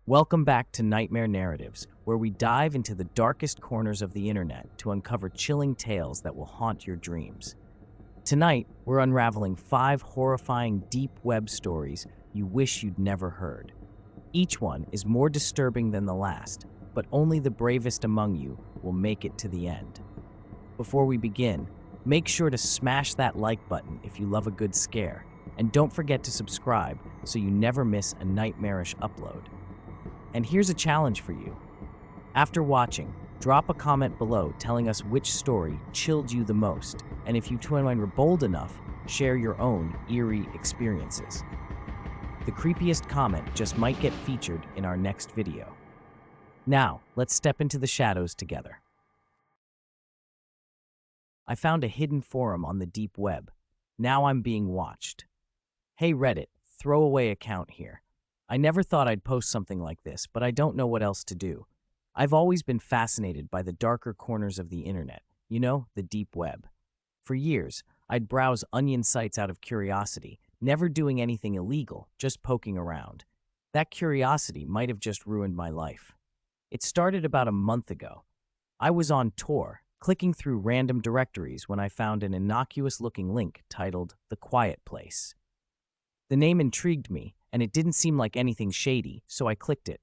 Welcome back to Nightmare Narratives, where we dive into the darkest corners of the internet to uncover chilling tales that will haunt your dreams. Tonight, we're unraveling 5 horrifying deep web stories you wish you'd never heard. Each one is more disturbing than the last, but only the bravest among you will make it to the end. Before we begin, make sure to smash that like button if you love a good scare, and don't forget to subscribe so you never miss a nightmarish upload. And here's a challenge for you. After watching, drop a comment below telling us which story chilled you the most, and if you two were bold enough, share your own eerie experiences. The creepiest comment just might get featured in our next video. Now, let's step into the shadows together. I found a hidden forum on the deep web. Now I'm being watched. Hey Reddit, throwaway account here. I never thought I'd post something like this, but I don't know what else to do. I've always been fascinated by the darker corners of the internet, the deep web. For years, I'd browse onion sites out of curiosity, never doing anything illegal, just poking around. That curiosity might have just ruined my life. It started about a month ago. I was on tour, clicking through random directories when I found an innocuous-looking link titled The Quiet Place. The name intrigued me, and it didn't seem like anything shady, so I clicked it.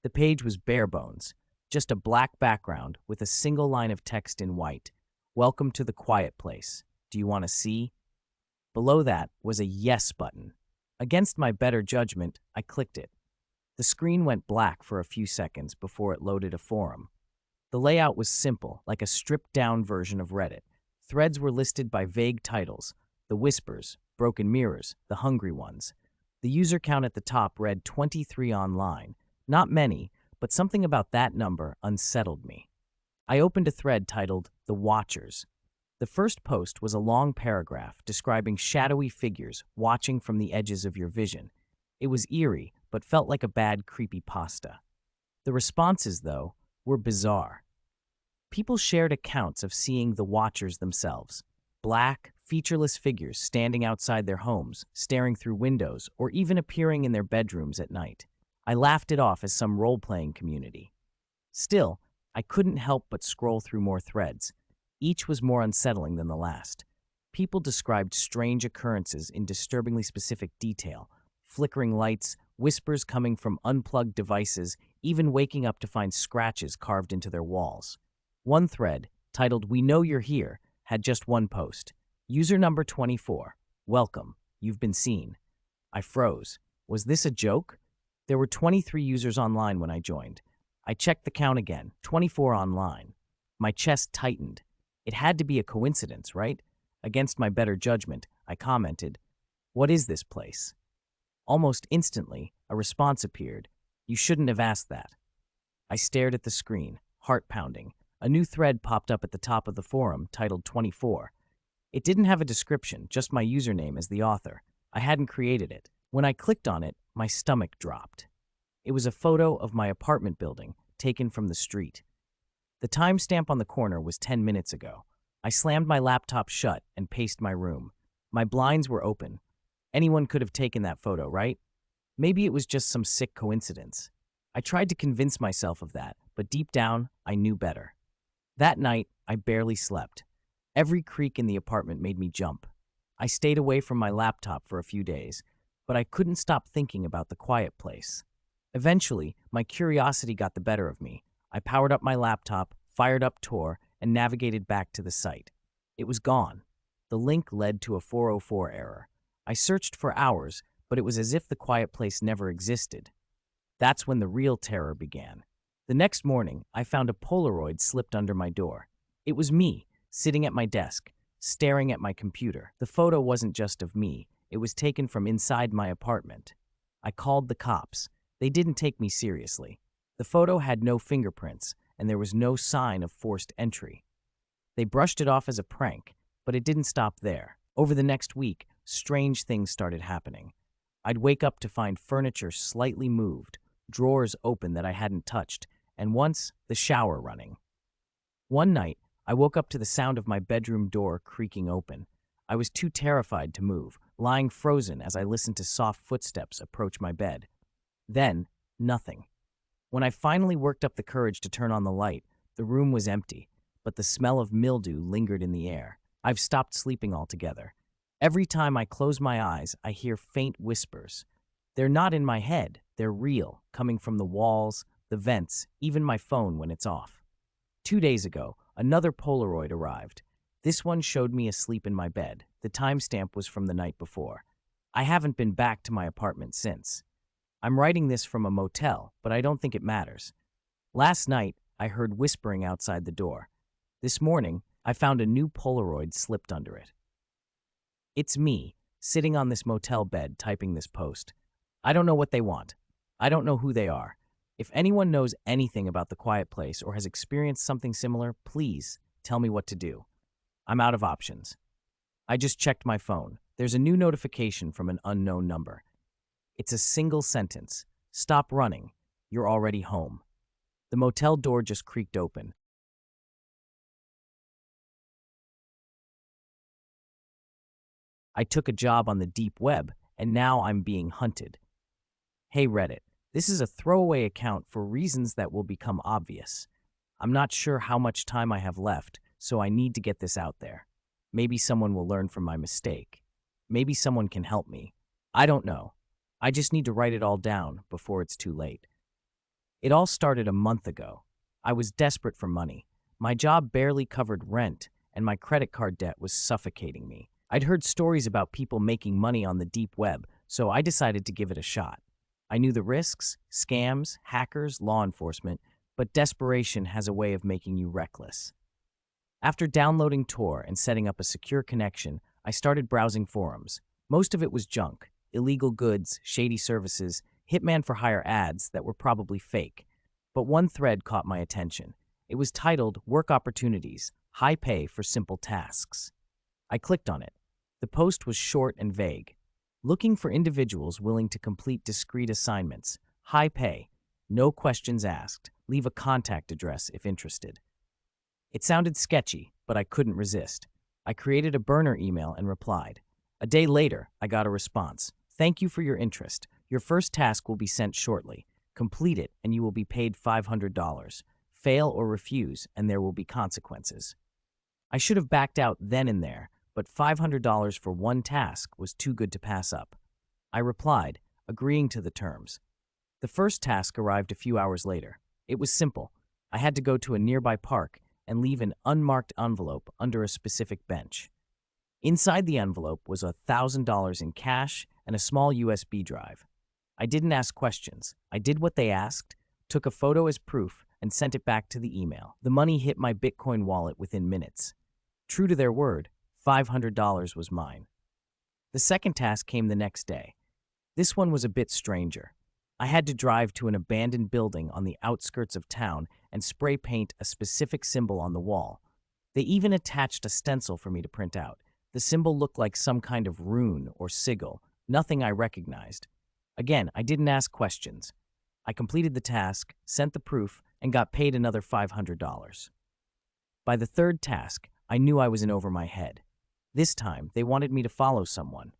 The page was bare bones, just a black background with a single line of text in white. Welcome to the quiet place. Do you want to see? Below that was a yes button. Against my better judgment, I clicked it. The screen went black for a few seconds before it loaded a forum. The layout was simple, like a stripped-down version of Reddit. Threads were listed by vague titles: The Whispers, Broken Mirrors, The Hungry Ones. The user count at the top read 23 online. Not many, but something about that number unsettled me. I opened a thread titled The Watchers. The first post was a long paragraph describing shadowy figures watching from the edges of your vision. It was eerie, but felt like a bad creepypasta. The responses, though, were bizarre. People shared accounts of seeing the Watchers themselves. Black, featureless figures standing outside their homes, staring through windows, or even appearing in their bedrooms at night. I laughed it off as some role-playing community. Still, I couldn't help but scroll through more threads. Each was more unsettling than the last. People described strange occurrences in disturbingly specific detail: flickering lights, whispers coming from unplugged devices, even waking up to find scratches carved into their walls. One thread, titled "We Know You're Here," had just one post. User number 24. Welcome. You've been seen. I froze. Was this a joke? There were 23 users online when I joined. I checked the count again. 24 online. My chest tightened. It had to be a coincidence, right? Against my better judgment, I commented, "What is this place?" Almost instantly, a response appeared. "You shouldn't have asked that." I stared at the screen, heart pounding. A new thread popped up at the top of the forum, titled 24. It didn't have a description, just my username as the author. I hadn't created it. When I clicked on it, my stomach dropped. It was a photo of my apartment building, taken from the street. The timestamp on the corner was 10 minutes ago. I slammed my laptop shut and paced my room. My blinds were open. Anyone could have taken that photo, right? Maybe it was just some sick coincidence. I tried to convince myself of that, but deep down, I knew better. That night, I barely slept. Every creak in the apartment made me jump. I stayed away from my laptop for a few days, but I couldn't stop thinking about the quiet place. Eventually, my curiosity got the better of me. I powered up my laptop, fired up Tor, and navigated back to the site. It was gone. The link led to a 404 error. I searched for hours, but it was as if the quiet place never existed. That's when the real terror began. The next morning, I found a Polaroid slipped under my door. It was me, sitting at my desk, staring at my computer. The photo wasn't just of me. It was taken from inside my apartment. I called the cops. They didn't take me seriously. The photo had no fingerprints, and there was no sign of forced entry. They brushed it off as a prank, but it didn't stop there. Over the next week, strange things started happening. I'd wake up to find furniture slightly moved, drawers open that I hadn't touched, and once, the shower running. One night, I woke up to the sound of my bedroom door creaking open. I was too terrified to move, lying frozen as I listened to soft footsteps approach my bed. Then, nothing. When I finally worked up the courage to turn on the light, the room was empty, but the smell of mildew lingered in the air. I've stopped sleeping altogether. Every time I close my eyes, I hear faint whispers. They're not in my head, they're real, coming from the walls, the vents, even my phone when it's off. 2 days ago, another Polaroid arrived. This one showed me asleep in my bed. The timestamp was from the night before. I haven't been back to my apartment since. I'm writing this from a motel, but I don't think it matters. Last night, I heard whispering outside the door. This morning, I found a new Polaroid slipped under it. It's me, sitting on this motel bed typing this post. I don't know what they want. I don't know who they are. If anyone knows anything about the quiet place or has experienced something similar, please tell me what to do. I'm out of options. I just checked my phone. There's a new notification from an unknown number. It's a single sentence. Stop running. You're already home. The motel door just creaked open. I took a job on the deep web, and now I'm being hunted. Hey Reddit, this is a throwaway account for reasons that will become obvious. I'm not sure how much time I have left, so I need to get this out there. Maybe someone will learn from my mistake. Maybe someone can help me. I don't know. I just need to write it all down before it's too late. It all started a month ago. I was desperate for money. My job barely covered rent, and my credit card debt was suffocating me. I'd heard stories about people making money on the deep web, so I decided to give it a shot. I knew the risks, scams, hackers, law enforcement, but desperation has a way of making you reckless. After downloading Tor and setting up a secure connection, I started browsing forums. Most of it was junk, illegal goods, shady services, hitman for hire ads that were probably fake. But one thread caught my attention. It was titled Work Opportunities, High Pay for Simple Tasks. I clicked on it. The post was short and vague. Looking for individuals willing to complete discrete assignments. High pay. No questions asked. Leave a contact address if interested. It sounded sketchy, but I couldn't resist. I created a burner email and replied. A day later, I got a response. Thank you for your interest. Your first task will be sent shortly. Complete it and you will be paid $500. Fail or refuse and there will be consequences. I should have backed out then and there, but $500 for one task was too good to pass up. I replied, agreeing to the terms. The first task arrived a few hours later. It was simple. I had to go to a nearby park and leave an unmarked envelope under a specific bench. Inside the envelope was $1,000 in cash and a small USB drive. I didn't ask questions. I did what they asked, took a photo as proof, and sent it back to the email. The money hit my Bitcoin wallet within minutes. True to their word, $500 was mine. The second task came the next day. This one was a bit stranger. I had to drive to an abandoned building on the outskirts of town and spray paint a specific symbol on the wall. They even attached a stencil for me to print out. The symbol looked like some kind of rune or sigil, nothing I recognized. Again, I didn't ask questions. I completed the task, sent the proof, and got paid another $500. By the third task, I knew I was in over my head. This time, they wanted me to follow someone.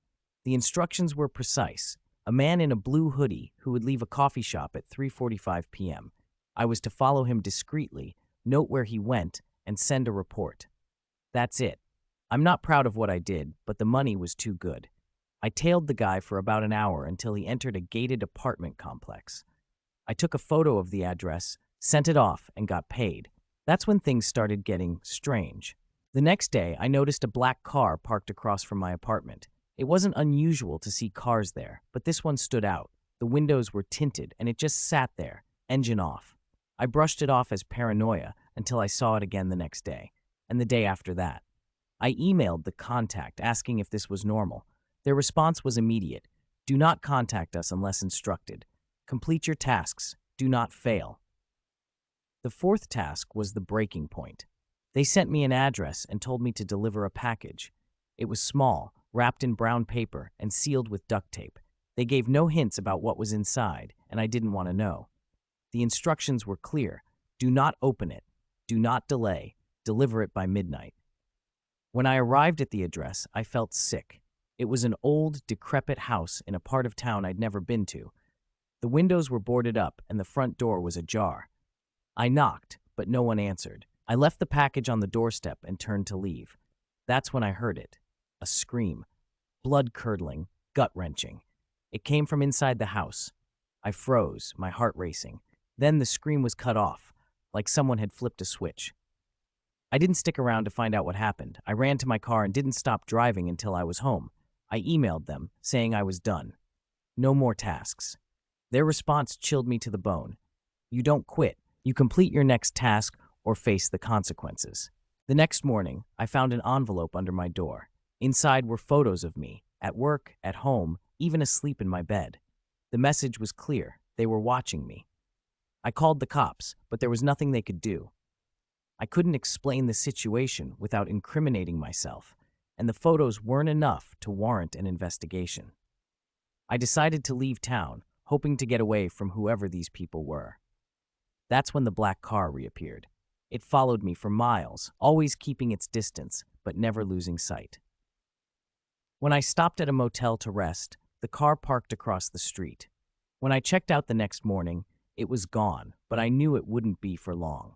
The instructions were precise. A man in a blue hoodie who would leave a coffee shop at 3:45 p.m. I was to follow him discreetly, note where he went, and send a report. That's it. I'm not proud of what I did, but the money was too good. I tailed the guy for about an hour until he entered a gated apartment complex. I took a photo of the address, sent it off, and got paid. That's when things started getting strange. The next day, I noticed a black car parked across from my apartment. It wasn't unusual to see cars there, but this one stood out. The windows were tinted, and it just sat there, engine off. I brushed it off as paranoia until I saw it again the next day, and the day after that. I emailed the contact asking if this was normal. Their response was immediate. Do not contact us unless instructed. Complete your tasks. Do not fail. The fourth task was the breaking point. They sent me an address and told me to deliver a package. It was small, wrapped in brown paper, and sealed with duct tape. They gave no hints about what was inside, and I didn't want to know. The instructions were clear. Do not open it. Do not delay. Deliver it by midnight. When I arrived at the address, I felt sick. It was an old, decrepit house in a part of town I'd never been to. The windows were boarded up and the front door was ajar. I knocked, but no one answered. I left the package on the doorstep and turned to leave. That's when I heard it. A scream. Blood-curdling, gut-wrenching. It came from inside the house. I froze, my heart racing. Then the scream was cut off, like someone had flipped a switch. I didn't stick around to find out what happened. I ran to my car and didn't stop driving until I was home. I emailed them, saying I was done. No more tasks. Their response chilled me to the bone. You don't quit. You complete your next task or face the consequences. The next morning, I found an envelope under my door. Inside were photos of me, at work, at home, even asleep in my bed. The message was clear. They were watching me. I called the cops, but there was nothing they could do. I couldn't explain the situation without incriminating myself, and the photos weren't enough to warrant an investigation. I decided to leave town, hoping to get away from whoever these people were. That's when the black car reappeared. It followed me for miles, always keeping its distance, but never losing sight. When I stopped at a motel to rest, the car parked across the street. When I checked out the next morning, it was gone, but I knew it wouldn't be for long.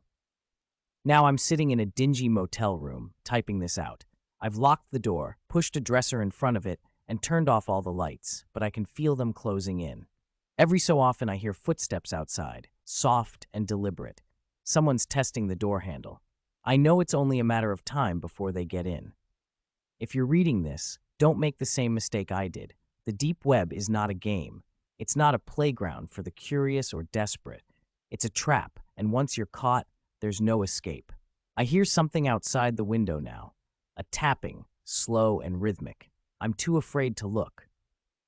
Now I'm sitting in a dingy motel room, typing this out. I've locked the door, pushed a dresser in front of it, and turned off all the lights, but I can feel them closing in. Every so often I hear footsteps outside, soft and deliberate. Someone's testing the door handle. I know it's only a matter of time before they get in. If you're reading this, don't make the same mistake I did. The deep web is not a game. It's not a playground for the curious or desperate. It's a trap, and once you're caught, there's no escape. I hear something outside the window now. A tapping, slow and rhythmic. I'm too afraid to look.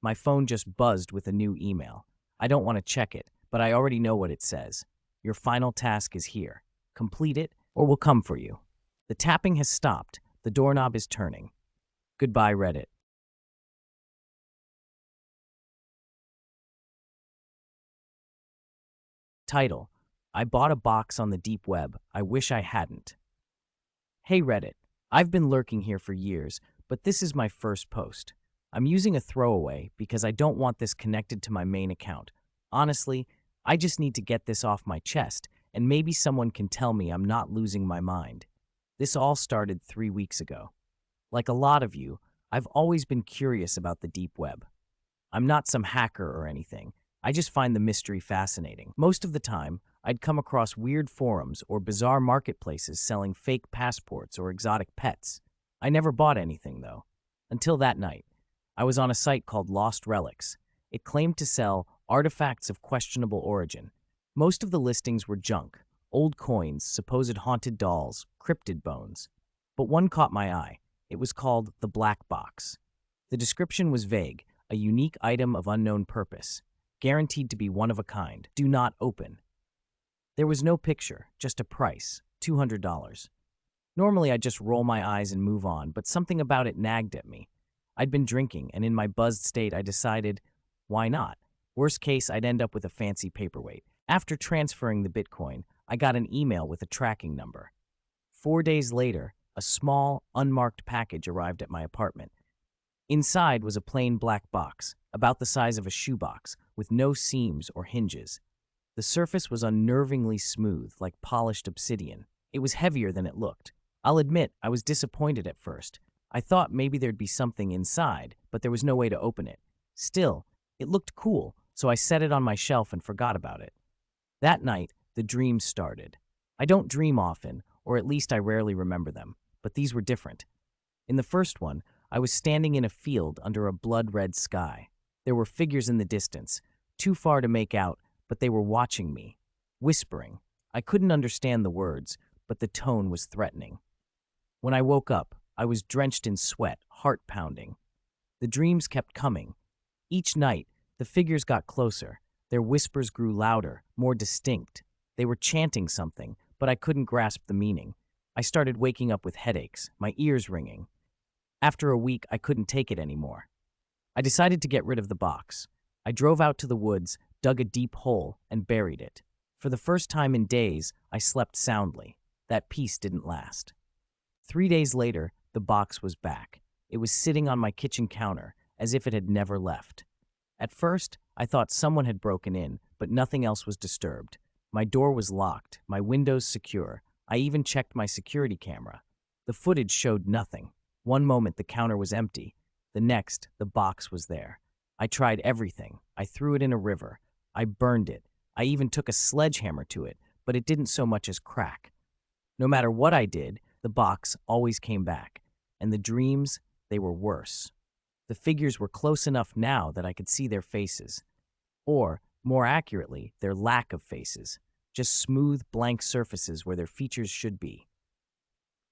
My phone just buzzed with a new email. I don't want to check it, but I already know what it says. Your final task is here. Complete it, or we'll come for you. The tapping has stopped. The doorknob is turning. Goodbye, Reddit. Title: I bought a box on the deep web. I wish I hadn't. Hey Reddit, I've been lurking here for years, but this is my first post. I'm using a throwaway because I don't want this connected to my main account. Honestly, I just need to get this off my chest, and maybe someone can tell me I'm not losing my mind. This all started 3 weeks ago. Like a lot of you, I've always been curious about the deep web. I'm not some hacker or anything. I just find the mystery fascinating. Most of the time, I'd come across weird forums or bizarre marketplaces selling fake passports or exotic pets. I never bought anything, though. Until that night. I was on a site called Lost Relics. It claimed to sell artifacts of questionable origin. Most of the listings were junk, old coins, supposed haunted dolls, cryptid bones. But one caught my eye. It was called the Black Box. The description was vague, a unique item of unknown purpose, guaranteed to be one of a kind. Do not open. There was no picture, just a price, $200. Normally I'd just roll my eyes and move on, but something about it nagged at me. I'd been drinking, and in my buzzed state I decided, why not? Worst case, I'd end up with a fancy paperweight. After transferring the Bitcoin, I got an email with a tracking number. 4 days later, a small, unmarked package arrived at my apartment. Inside was a plain black box, about the size of a shoebox, with no seams or hinges. The surface was unnervingly smooth, like polished obsidian. It was heavier than it looked. I'll admit, I was disappointed at first. I thought maybe there'd be something inside, but there was no way to open it. Still, it looked cool, so I set it on my shelf and forgot about it. That night, the dreams started. I don't dream often, or at least I rarely remember them, but these were different. In the first one, I was standing in a field under a blood-red sky. There were figures in the distance, too far to make out, but they were watching me, whispering. I couldn't understand the words, but the tone was threatening. When I woke up, I was drenched in sweat, heart pounding. The dreams kept coming. Each night, the figures got closer. Their whispers grew louder, more distinct. They were chanting something, but I couldn't grasp the meaning. I started waking up with headaches, my ears ringing. After a week, I couldn't take it anymore. I decided to get rid of the box. I drove out to the woods, dug a deep hole, and buried it. For the first time in days, I slept soundly. That peace didn't last. 3 days later, the box was back. It was sitting on my kitchen counter, as if it had never left. At first, I thought someone had broken in, but nothing else was disturbed. My door was locked, my windows secure. I even checked my security camera. The footage showed nothing. One moment the counter was empty. The next, the box was there. I tried everything. I threw it in a river. I burned it. I even took a sledgehammer to it, but it didn't so much as crack. No matter what I did, the box always came back. And the dreams, they were worse. The figures were close enough now that I could see their faces. Or, more accurately, their lack of faces. Just smooth, blank surfaces where their features should be.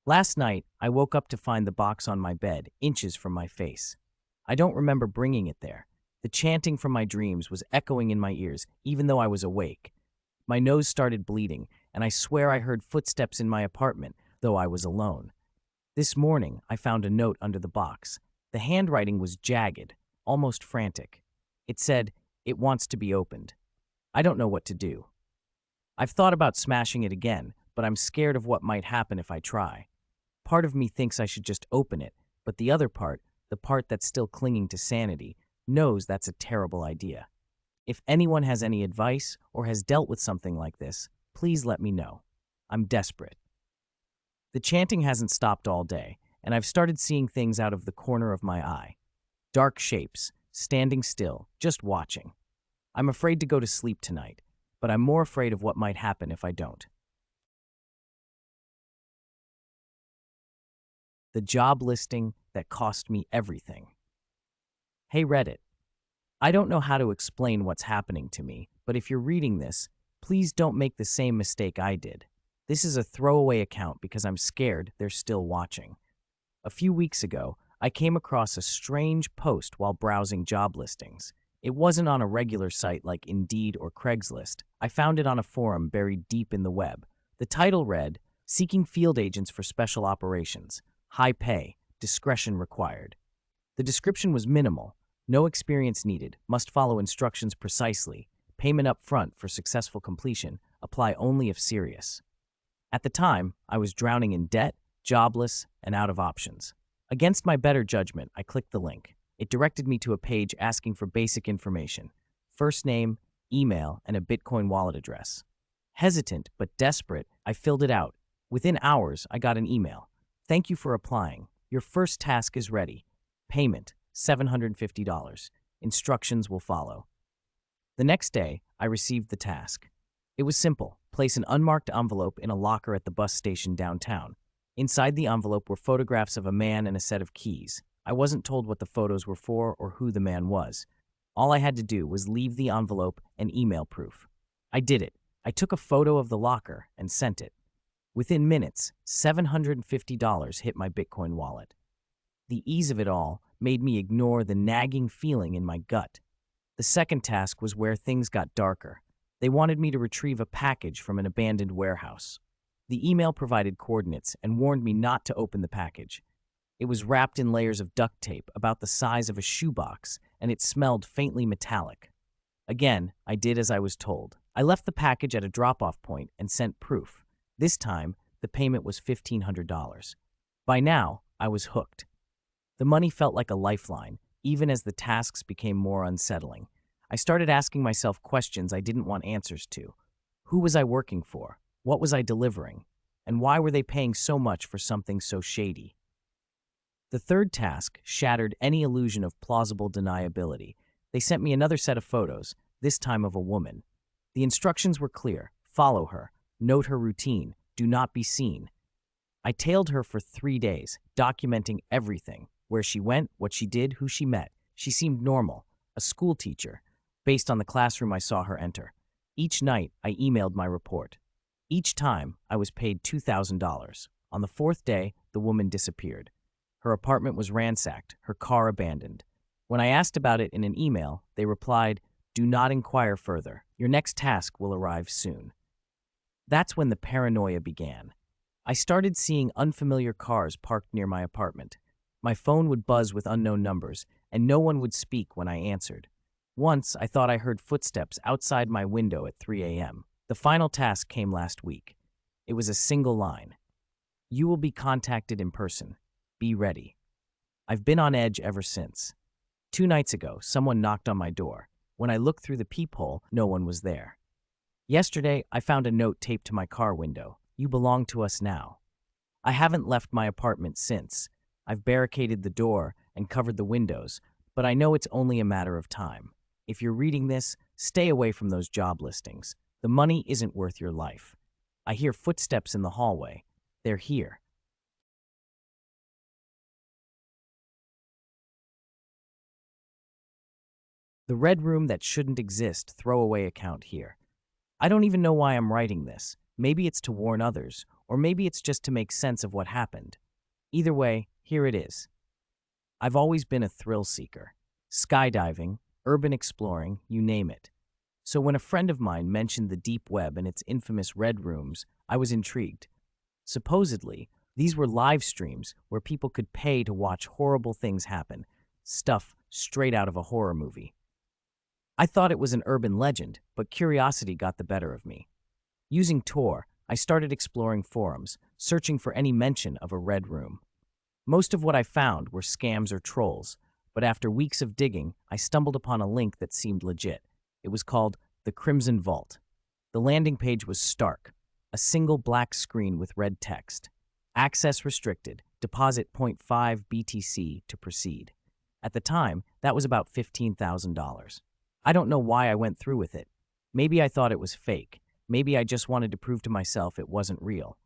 Last night, I woke up to find the box on my bed, inches from my face. I don't remember bringing it there. The chanting from my dreams was echoing in my ears, even though I was awake. My nose started bleeding, and I swear I heard footsteps in my apartment, though I was alone. This morning, I found a note under the box. The handwriting was jagged, almost frantic. It said, "It wants to be opened." I don't know what to do. I've thought about smashing it again, but I'm scared of what might happen if I try. Part of me thinks I should just open it, but the other part, the part that's still clinging to sanity, knows that's a terrible idea. If anyone has any advice or has dealt with something like this, please let me know. I'm desperate. The chanting hasn't stopped all day, and I've started seeing things out of the corner of my eye. Dark shapes, standing still, just watching. I'm afraid to go to sleep tonight, but I'm more afraid of what might happen if I don't. The job listing that cost me everything. Hey Reddit, I don't know how to explain what's happening to me, but if you're reading this, please don't make the same mistake I did. This is a throwaway account because I'm scared they're still watching. A few weeks ago, I came across a strange post while browsing job listings. It wasn't on a regular site like Indeed or Craigslist. I found it on a forum buried deep in the web. The title read, "Seeking Field Agents for Special Operations. High pay, discretion required." The description was minimal. No experience needed, must follow instructions precisely, payment up front for successful completion, apply only if serious. At the time, I was drowning in debt, jobless, and out of options. Against my better judgment, I clicked the link. It directed me to a page asking for basic information: first name, email, and a Bitcoin wallet address. Hesitant but desperate, I filled it out. Within hours, I got an email. "Thank you for applying. Your first task is ready. Payment, $750. Instructions will follow." The next day, I received the task. It was simple. Place an unmarked envelope in a locker at the bus station downtown. Inside the envelope were photographs of a man and a set of keys. I wasn't told what the photos were for or who the man was. All I had to do was leave the envelope and email proof. I did it. I took a photo of the locker and sent it. Within minutes, $750 hit my Bitcoin wallet. The ease of it all made me ignore the nagging feeling in my gut. The second task was where things got darker. They wanted me to retrieve a package from an abandoned warehouse. The email provided coordinates and warned me not to open the package. It was wrapped in layers of duct tape about the size of a shoebox, and it smelled faintly metallic. Again, I did as I was told. I left the package at a drop-off point and sent proof. This time, the payment was $1,500. By now, I was hooked. The money felt like a lifeline, even as the tasks became more unsettling. I started asking myself questions I didn't want answers to. Who was I working for? What was I delivering? And why were they paying so much for something so shady? The third task shattered any illusion of plausible deniability. They sent me another set of photos, this time of a woman. The instructions were clear: follow her, note her routine, do not be seen. I tailed her for 3 days, documenting everything: where she went, what she did, who she met. She seemed normal, a school teacher, based on the classroom I saw her enter. Each night, I emailed my report. Each time, I was paid $2,000. On the fourth day, the woman disappeared. Her apartment was ransacked, her car abandoned. When I asked about it in an email, they replied, "Do not inquire further. Your next task will arrive soon." That's when the paranoia began. I started seeing unfamiliar cars parked near my apartment. My phone would buzz with unknown numbers, and no one would speak when I answered. Once, I thought I heard footsteps outside my window at 3 a.m. The final task came last week. It was a single line: "You will be contacted in person. Be ready." I've been on edge ever since. 2 nights ago, someone knocked on my door. When I looked through the peephole, no one was there. Yesterday, I found a note taped to my car window. You belong to us now. I haven't left my apartment since. I've barricaded the door and covered the windows, but I know it's only a matter of time. If you're reading this, stay away from those job listings. The money isn't worth your life. I hear footsteps in the hallway. They're here. The red room that shouldn't exist, throwaway account here. I don't even know why I'm writing this. Maybe it's to warn others, or maybe it's just to make sense of what happened. Either way, here it is. I've always been a thrill seeker. Skydiving, urban exploring, you name it. So when a friend of mine mentioned the deep web and its infamous red rooms, I was intrigued. Supposedly, these were live streams where people could pay to watch horrible things happen, stuff straight out of a horror movie. I thought it was an urban legend, but curiosity got the better of me. Using Tor, I started exploring forums, searching for any mention of a red room. Most of what I found were scams or trolls, but after weeks of digging, I stumbled upon a link that seemed legit. It was called The Crimson Vault. The landing page was stark, a single black screen with red text. Access restricted, deposit zero point 0.5 BTC to proceed. At the time, that was about $15,000. I don't know why I went through with it. Maybe I thought it was fake. Maybe I just wanted to prove to myself it wasn't real.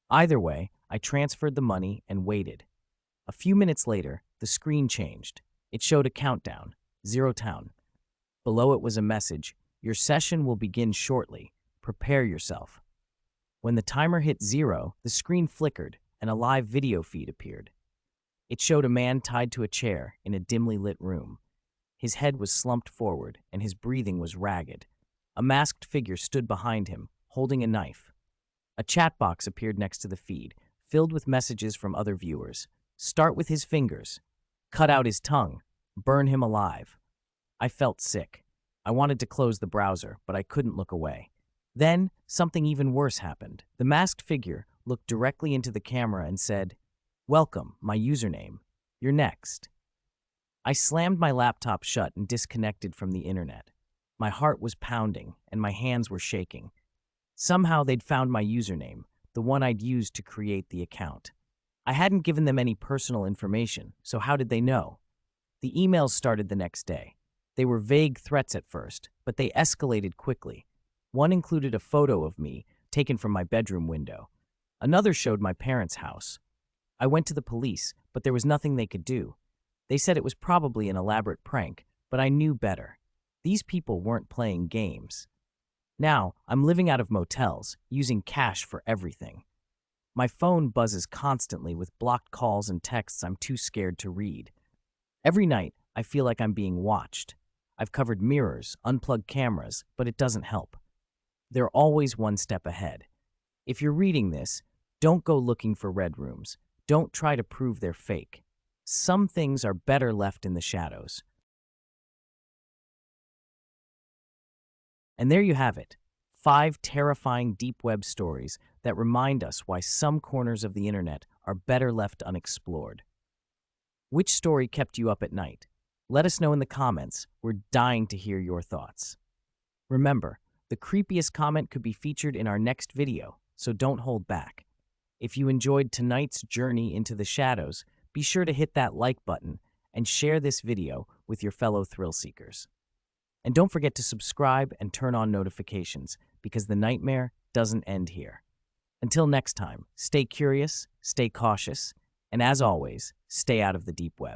Either way, I transferred the money and waited. A few minutes later, the screen changed. It showed a countdown, 0 town. Below it was a message, your session will begin shortly. Prepare yourself. When the timer hit 0, the screen flickered and a live video feed appeared. It showed a man tied to a chair in a dimly lit room. His head was slumped forward and his breathing was ragged. A masked figure stood behind him, holding a knife. A chat box appeared next to the feed, filled with messages from other viewers. Start with his fingers. Cut out his tongue. Burn him alive. I felt sick. I wanted to close the browser, but I couldn't look away. Then, something even worse happened. The masked figure looked directly into the camera and said, "Welcome, my username. You're next." I slammed my laptop shut and disconnected from the internet. My heart was pounding and my hands were shaking. Somehow they'd found my username, the one I'd used to create the account. I hadn't given them any personal information, so how did they know? The emails started the next day. They were vague threats at first, but they escalated quickly. One included a photo of me taken from my bedroom window. Another showed my parents' house. I went to the police, but there was nothing they could do. They said it was probably an elaborate prank, but I knew better. These people weren't playing games. Now, I'm living out of motels, using cash for everything. My phone buzzes constantly with blocked calls and texts I'm too scared to read. Every night, I feel like I'm being watched. I've covered mirrors, unplugged cameras, but it doesn't help. They're always one step ahead. If you're reading this, don't go looking for red rooms. Don't try to prove they're fake. Some things are better left in the shadows. And there you have it, 5 terrifying deep web stories that remind us why some corners of the internet are better left unexplored. Which story kept you up at night? Let us know in the comments. We're dying to hear your thoughts. Remember, the creepiest comment could be featured in our next video, so don't hold back. If you enjoyed tonight's journey into the shadows, be sure to hit that like button and share this video with your fellow thrill seekers. And don't forget to subscribe and turn on notifications because the nightmare doesn't end here. Until next time, stay curious, stay cautious, and as always, stay out of the deep web.